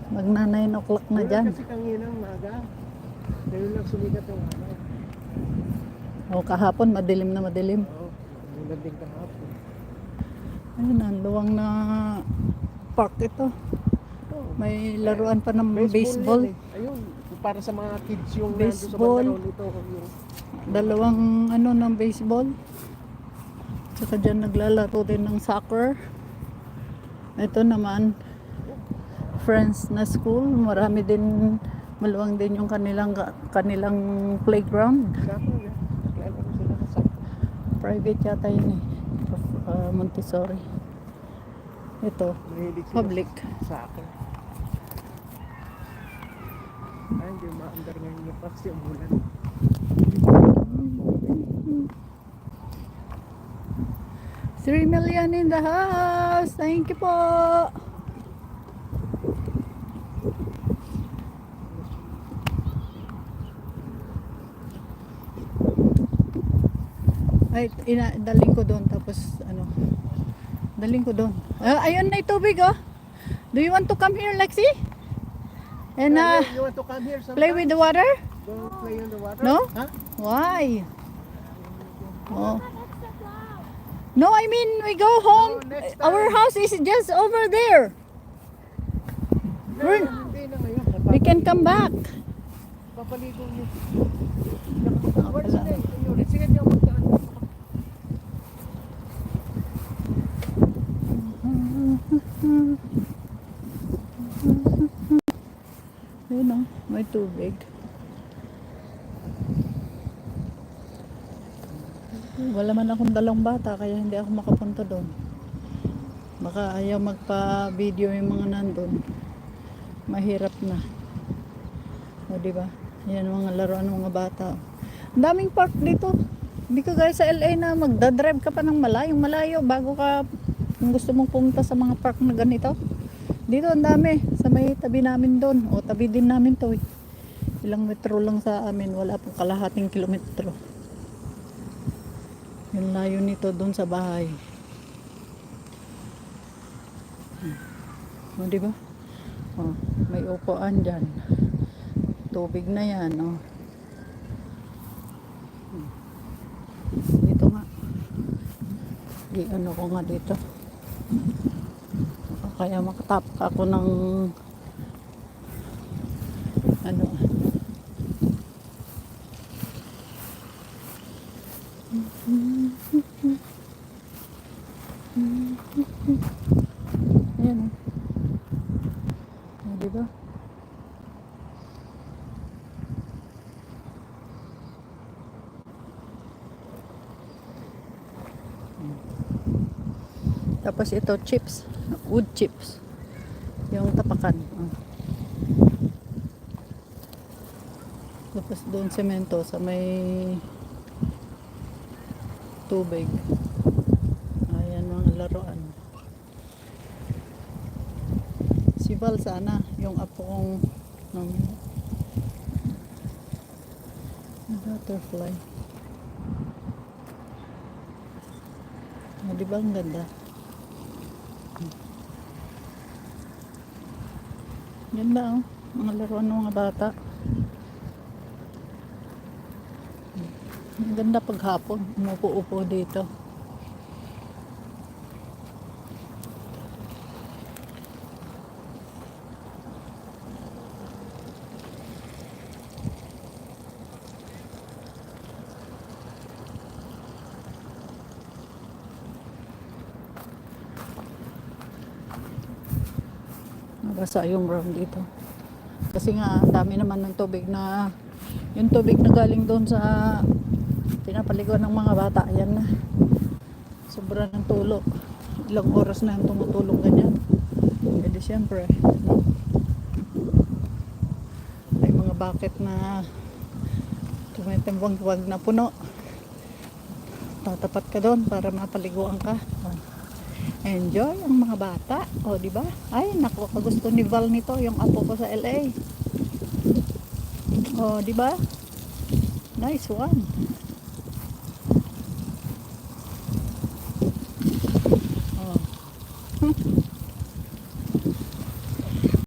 Magna 9 o'clock na Wala dyan. kasi kanginang maga. Ngayon lang sumikat yung araw. O kahapon, madilim na madilim. Oo, umulan din kahapon. Ayun, ang luwang na park ito. Oo. May laruan pa ng Baseball baseball. yan eh. Ayun, para sa mga kids yung nandun sa Baseball. bandarol ito. Yung, Dalawang ano ng baseball. Tsaka dyan naglalaro din ng soccer. Ito naman, friends na school. Marami din, maluwang din yung kanilang playground. sako yan. Naglalaro sila ng sako. Private yata yun eh. Montessori. Ito, Mahilig sila public. sa sako. Ay, hindi maandar ngayon yung kasi umulan. 3 million in the house. Thank you po. Ay, daling ko doon tapos ano. Daling ko doon. Ayun na yung tubig oh. Do you want to come here, Lexi? And You want to come here sometime? play with the water? Go play in the water? No? Huh? Why? Oh. No, I mean we go home. No, next time. Our house is just over there. No, hindi na ngayon. We can come back. Papaligo niyo. Where's the next? Sige niyo magdaan. Ayun oh, may tubig. Wala man akong dalang bata kaya hindi ako makapunta doon. Baka ayaw magpa-video yung mga nandun. Mahirap na. O diba? Yan ang mga laruan ng mga bata. Ang daming park dito. Hindi ka guys sa LA na magdadrive ka pa ng malayong malayo bago ka kung gusto mong pumunta sa mga park na ganito. Dito ang dami. Sa may tabi namin doon. O tabi din namin to eh. Ilang metro lang sa amin. Wala pong kalahating kilometro. Yung layo nito doon sa bahay. O diba? O, may upuan dyan. Tubig na yan. O. Dito nga. Ano ko nga dito. Kaya makatapak ako ng ano. Ayan o. Diba? Tapos ito chips, wood chips. Yung tapakan. Tapos doon semento sa may tubig. Ayan mga laruan. Si Val sana, yung apo kong butterfly. Di ba ang ganda? Ganda oh, mga laruan ng mga bata. Ang ganda paghapon, umupo-upo dito. Nabasa yung ground dito. Kasi nga, dami naman ng tubig na, yung tubig na galing doon sa pinapaligoan ng mga bata, ayan na. Sobra ng tulo. Ilang oras na yung tumutulong ganyan. Pwede siyempre, no? May mga bucket na tumitambang-wag na puno. Tatapat ka doon para mapaliguan ka. Enjoy ang mga bata. O, di ba? Ay, naku, kagusto ni Val nito, yung apo ko sa LA. O, di ba? Nice one.